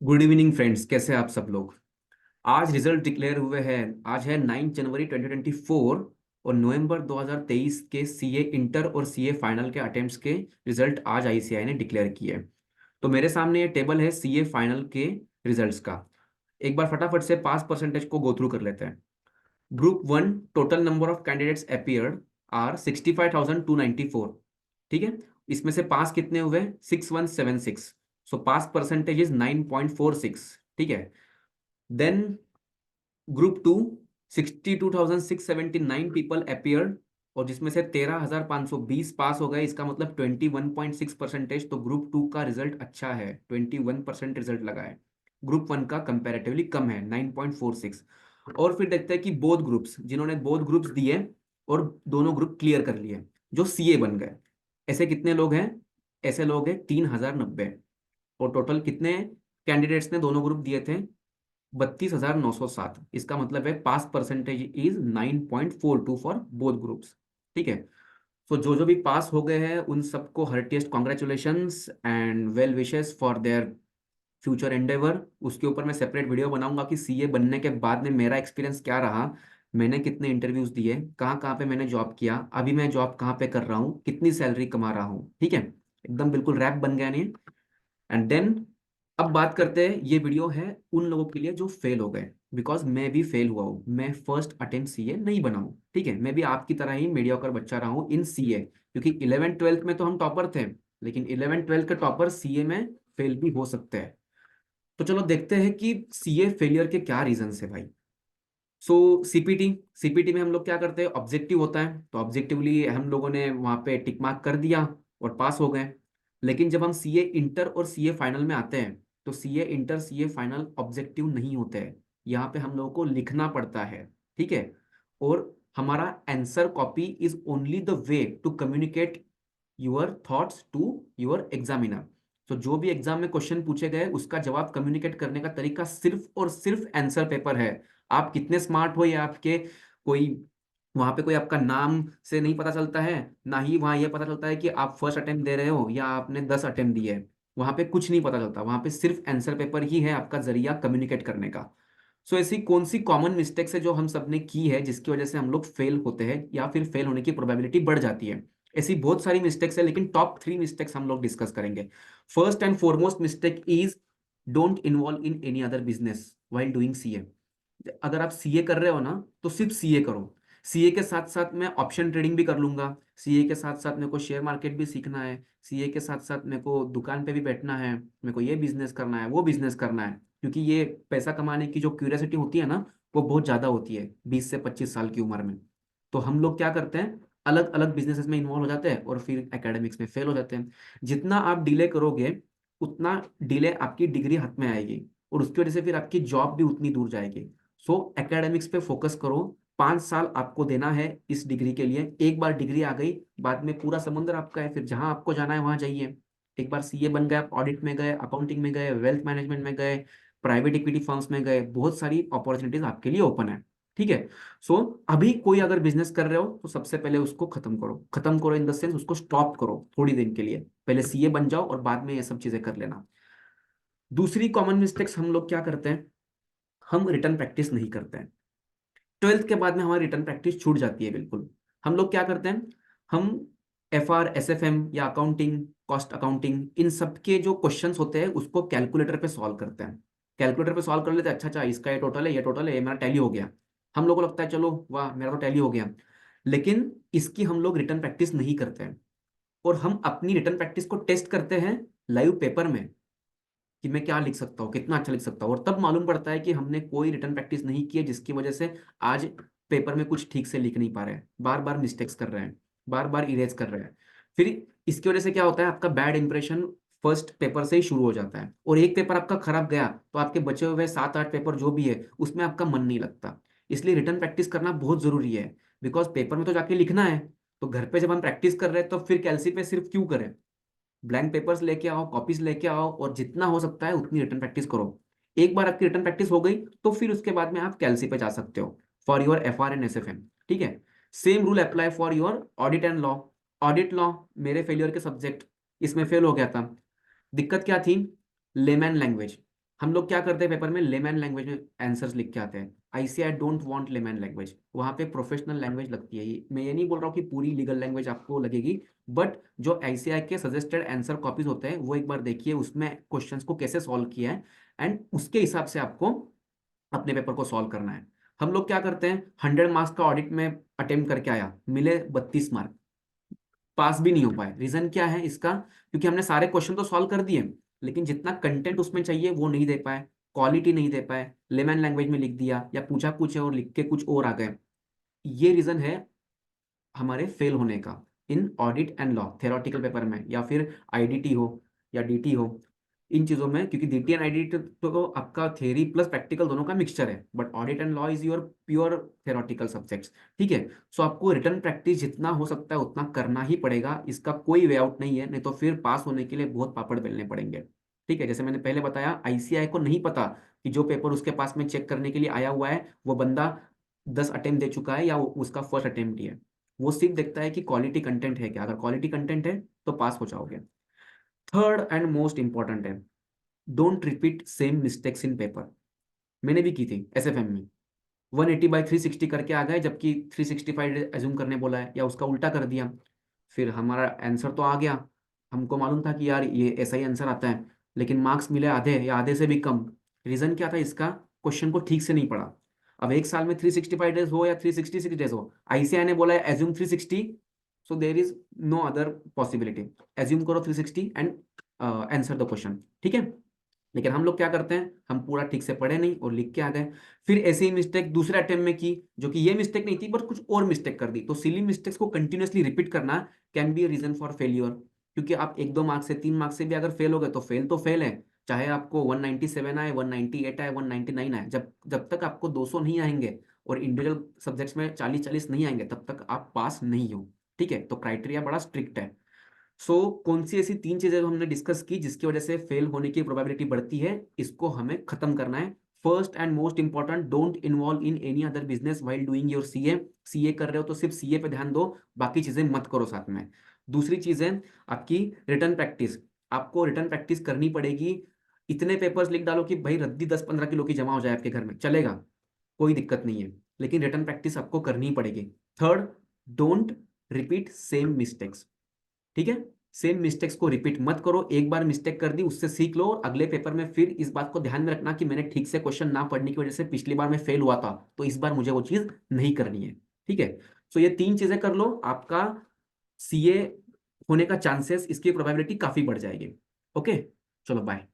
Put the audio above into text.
Good evening friends, कैसे हैं आप सब लोग। आज रिजल्ट डिक्लेयर हुए हैं। आज है 9 जनवरी 2024 और नवंबर 2023 के सीए इंटर और सीए फाइनल के अटेम्प्ट्स के रिजल्ट आज आईसीएआई ने डिक्लेयर किए हैं। तो मेरे सामने ये टेबल है सीए फाइनल के रिजल्ट्स का। एक बार फटाफट से पास परसेंटेज को गो थ्रू कर लेते हैं। Group one, total number of candidates appeared are 65,294। ठीक है। इसमें से पास कितने हुए? 6176। So pass percentage is 9.46। ठीक है। Then group two, 62,679 people appeared और जिसमें से 13,520 पास हो गए। इसका मतलब 21.6%। तो ग्रुप टू का रिजल्ट अच्छा है, 21% रिजल्ट लगा है। ग्रुप वन का कंपैरेटिवली कम है, 9.46। और फिर देखते हैं कि बोथ ग्रुप्स, जिन्होंने बोथ ग्रुप्स दिए और दोनों ग्रुप क्लियर कर लिए, जो सीए बन गए, ऐसे कितने लोग हैं? ऐसे लोग हैं 3,090। और टोटल कितने कैंडिडेट्स ने दोनों ग्रुप दिए थे? 32,907। इसका मतलब है pass percentage is 9.42 for both groups. ठीक है। तो जो जो भी पास हो गए हैं उन सबको heartiest congratulations and well wishes for their future endeavour. उसके ऊपर मैं सेपरेट वीडियो बनाऊंगा कि सीए बनने के बाद में मेरा एक्सपीरियंस क्या रहा, मैंने कितने इंटरव्यूज दिए, कहाँ कहाँ पे मैंने जॉब किया, अभी मैं जॉब कहाँ पे कर रहा हूँ, कितनी सैलरी कमा रहा हूँ। ठीक है। एकदम बिल्कुल रैप बन गया नहीं। एंड देन अब बात करते हैं, ये वीडियो है उन लोगों के लिए जो फेल हो गए, बिकॉज मैं भी फेल हुआ हूँ। मैं फर्स्ट अटेम्प्ट सीए नहीं बना हूँ। ठीक है। मैं भी आपकी तरह ही मीडियोकर बच्चा रहा हूँ इन सीए, क्योंकि 11 12 में तो हम टॉपर थे, लेकिन 11 12 के टॉपर सीए में फेल भी हो सकते हैं। तो चलो देखते हैं कि सीए फेलियर के क्या रीजन है भाई। सो सीपीटी, सीपीटी में हम लोग क्या करते हैं, ऑब्जेक्टिव होता है, तो ऑब्जेक्टिवली हम लोगों ने वहां पे टिक मार्क कर दिया और पास हो गए। लेकिन जब हम सीए इंटर और सीए फाइनल में आते हैं, तो CA inter CA final objective नहीं होते हैं। यहाँ पे हम लोगों को लिखना पड़ता है। ठीक है। और हमारा answer copy is only the way to communicate your thoughts to your examiner. तो जो भी एग्जाम में क्वेश्चन पूछे गए उसका जवाब कम्युनिकेट करने का तरीका सिर्फ और सिर्फ आंसर पेपर है। आप कितने स्मार्ट हो, या आपके कोई वहां पे कोई आपका नाम से नहीं पता चलता है, ना ही वहां ये पता चलता है कि आप फर्स्ट अटेम्प्ट दे रहे हो या आपने 10 अटेम्प्ट दिए है। वहां पे कुछ नहीं पता चलता, वहां पे सिर्फ आंसर पेपर ही है आपका जरिया कम्युनिकेट करने का। सो ऐसी कौन सी कॉमन मिस्टेक्स है जो हम सब ने की है जिसकी वजह से हम लोग फेल होते हैं या फिर फेल होने की प्रोबेबिलिटी बढ़ जाती है? ऐसी बहुत सारी मिस्टेक्स है, लेकिन टॉप 3 मिस्टेक्स हम लोग डिस्कस करेंगे। First and foremost mistake is don't involve in any other business while doing CA. अगर आप सीए कर रहे हो ना, तो सिर्फ सीए करो। सीए के साथ साथ मैं ऑप्शन ट्रेडिंग भी कर लूंगा, सीए के साथ साथ मेरे को शेयर मार्केट भी सीखना है, सीए के साथ साथ मेरे को दुकान पे भी बैठना है, मेरे को ये बिजनेस करना है, वो बिजनेस करना है। क्योंकि ये पैसा कमाने की जो क्यूरियोसिटी होती है ना, वो बहुत ज्यादा होती है 20 से 25 साल की उम्र में। तो हम लोग क्या करते हैं, अलग अलग बिजनेसेस में इन्वॉल्व हो जाते हैं और फिर एकेडमिक्स में फेल हो जाते हैं। जितना आप डिले करोगे उतना डिले आपकी डिग्री हाथ में आएगी, और उसकी वजह से फिर आपकी जॉब भी उतनी दूर जाएगी। सो एकेडमिक्स पे फोकस करो। 5 साल आपको देना है इस डिग्री के लिए। एक बार डिग्री आ गई, बाद में पूरा समुद्र आपका है, फिर जहां आपको जाना है वहां जाइए। एक बार सीए बन गए, आप ऑडिट में गए, अकाउंटिंग में गए, वेल्थ मैनेजमेंट में गए, प्राइवेट इक्विटी फर्म्स में गए, बहुत सारी अपॉर्चुनिटीज आपके लिए ओपन है। ठीक है। सो अभी कोई अगर बिजनेस कर रहे हो तो सबसे पहले उसको खत्म करो। खत्म करो इन द सेंस उसको स्टॉप करो थोड़ी दिन के लिए, पहले सीए बन जाओ और बाद में ये सब चीजें कर लेना। दूसरी कॉमन मिस्टेक्स हम लोग क्या करते हैं, हम रिटर्न प्रैक्टिस नहीं करते हैं। 12th के बाद में हमारी रिटर्न प्रैक्टिस छूट जाती है बिल्कुल। हम लोग क्या करते हैं, हम एफआर एसएफएम या अकाउंटिंग, कॉस्ट अकाउंटिंग, इन सब के जो क्वेश्चंस होते हैं उसको कैलकुलेटर पे सॉल्व करते हैं। कैलकुलेटर पे सॉल्व कर लेते हैं, अच्छा अच्छा इसका ये टोटल है, ये टोटल है, ये मेरा टैली हो गया। हम लोग को लगता है चलो वाह मेरा तो टैली हो गया। लेकिन इसकी हम लोग रिटर्न प्रैक्टिस नहीं करते हैं। और हम अपनी रिटर्न प्रैक्टिस को टेस्ट करते हैं लाइव पेपर में, कि मैं क्या लिख सकता हूँ, कितना अच्छा लिख सकता हूँ, और तब मालूम पड़ता है कि हमने कोई रिटर्न प्रैक्टिस नहीं की है, जिसकी वजह से आज पेपर में कुछ ठीक से लिख नहीं पा रहे हैं, बार बार मिस्टेक्स कर रहे हैं, बार बार इरेज कर रहे हैं। फिर इसकी वजह से क्या होता है, आपका बैड इंप्रेशन फर्स्ट पेपर से ही शुरू हो जाता है, और एक पेपर आपका खराब गया तो आपके बचे हुए 7 8 पेपर जो भी है उसमें आपका मन नहीं लगता। इसलिए रिटर्न प्रैक्टिस करना बहुत जरूरी है, बिकॉज पेपर में तो जाके लिखना है। तो घर पे जब हम प्रैक्टिस कर रहे हैं तो फिर कैलसी पे सिर्फ क्यों करें? ब्लैंक पेपर्स लेके आओ, कॉपीज लेके आओ, और जितना हो सकता है उतनी रिटर्न प्रैक्टिस करो। एक बार आपकी रिटर्न प्रैक्टिस हो गई तो फिर उसके बाद में आप कैलसी पे जा सकते हो for your FR and SFM. ठीक है। Same rule apply for your audit and law. Audit law मेरे फेलियर के सब्जेक्ट, इसमें फेल हो गया था। दिक्कत क्या थी? Layman language. हम लोग क्या करते हैं पेपर में, लेमैन लैंग्वेज में आंसर्स लिख के आते हैं। ICAI don't want layman language, वहां पे प्रोफेशनल लैंग्वेज लगती है। मैं ये नहीं बोल रहा हूँ कि पूरी लीगल लैंग्वेज आपको लगेगी, बट जो आईसीएआई के सजेस्टेड आंसर कॉपीज होते हैं वो एक बार देखिए, उसमें क्वेश्चंस को कैसे सॉल्व किया है, एंड उसके हिसाब से आपको अपने पेपर को सॉल्व करना है। हम लोग क्या करते हैं, 100 मार्क्स का ऑडिट में अटेम्प्ट करके आया, मिले 32 मार्क, पास भी नहीं हो पाए। रीजन क्या है इसका, क्योंकि हमने सारे क्वेश्चन तो सॉल्व कर दिए, लेकिन जितना कंटेंट उसमें चाहिए वो नहीं दे पाए, क्वालिटी नहीं दे पाए, लेमैन लैंग्वेज में लिख दिया या पूछा कुछ है और लिख के कुछ और आ गए। ये रीजन है हमारे फेल होने का इन audit and law, theoretical paper में, या फिर आईडीटी हो या डीटी हो, इन चीजों में। क्योंकि डीटी एंड आईडीटी तो आपका थ्योरी प्लस प्रैक्टिकल दोनों का मिक्सचर है, but audit and law is your pure theoretical subjects. ठीक है, सो आपको रिटर्न प्रैक्टिस जितना हो सकता है उतना करना ही पड़ेगा, इसका कोई वे आउट नहीं है, नहीं तो फिर पास होने के लिए बहुत पापड़ बेलने पड़ेंगे। ठीक है, जैसे मैंने पहले बताया, आईसीआई को नहीं पता कि जो पेपर उसके पास में चेक करने के लिए आया हुआ है वो बंदा 10 अटेम्प्ट दे चुका है या उसका फर्स्ट अटेम्प्ट ही है। वो सिर्फ देखता है कि क्वालिटी कंटेंट है क्या, अगर क्वालिटी कंटेंट है तो पास हो जाओगे। थर्ड एंड मोस्ट इंपॉर्टेंट है, don't repeat same mistakes in paper. मैंने भी की थी एसएफएम में, 180/360 करके आ गए, जबकि 365 एज्यूम करने बोला है, या उसका उल्टा कर दिया। फिर हमारा आंसर तो आ गया, हमको मालूम था कि यार ये ऐसा ही आंसर आता है, लेकिन मार्क्स मिले आधे या आधे से भी कम। रीजन क्या था इसका, क्वेश्चन को ठीक से नहीं पढ़ा। अब एक साल में 365 डेज हो या 366 डेज हो, आईसीआई ने बोला है assume 360, so there is no other possibility, assume करो 360 एंड आंसर द क्वेश्चन। ठीक है, लेकिन हम लोग क्या करते हैं, हम पूरा ठीक से पढ़े नहीं और लिख के आ गए। फिर ऐसे ही मिस्टेक दूसरे अटेम्प्ट में की, जो कि ये मिस्टेक नहीं थी बट कुछ और मिस्टेक कर दी। तो सिली मिस्टेक्स को कंटिन्यूअसली रिपीट करना can be a reason for failure, क्योंकि आप 1-2 मार्क्स से 3 मार्क्स से भी अगर फेल हो गए तो फेल है। चाहे आपको 197 आए, 198 आए, 199 आए, जब जब तक आपको 200 नहीं आएंगे और इंडिविजुअल सब्जेक्ट्स में 40-40 नहीं आएंगे, तब तक आप पास नहीं हो। ठीक है, तो क्राइटेरिया बड़ा स्ट्रिक्ट है। कौन सी ऐसी 3 चीजें जो हमने डिस्कस की जिसकी वजह से फेल होने की प्रोबेबिलिटी बढ़ती है, इसको हमें खत्म करना है। First and most important, don't involve in any other business while doing your CA. CA कर रहे हो तो सिर्फ सीए पे ध्यान दो, बाकी चीजें मत करो साथ में। दूसरी चीज है आपकी रिटर्न प्रैक्टिस। आपको रिटर्न प्रैक्टिस करनी पड़ेगी। इतने पेपर्स लिख डालो कि भाई रद्दी 10-15 किलो की जमा हो जाए आपके घर में, चलेगा, कोई दिक्कत नहीं है, लेकिन रिटर्न प्रैक्टिस आपको करनी ही पड़ेगी। Third, don't repeat same mistakes. ठीक है, सेम मिस्टेक्स को रिपीट मत करो। एक बार मिस्टेक कर दी, उससे सीख लो, और अगले पेपर में फिर इस बात को ध्यान में रखना कि मैंने ठीक से क्वेश्चन ना पढ़ने की वजह से पिछली बार मैं फेल हुआ था, तो इस बार मुझे वो चीज नहीं करनी है। ठीक है, सो ये 3 चीजें कर लो, आपका सीए होने का चांसेस, इसकी प्रोबेबिलिटी काफी बढ़ जाएगी। ओके, चलो बाय।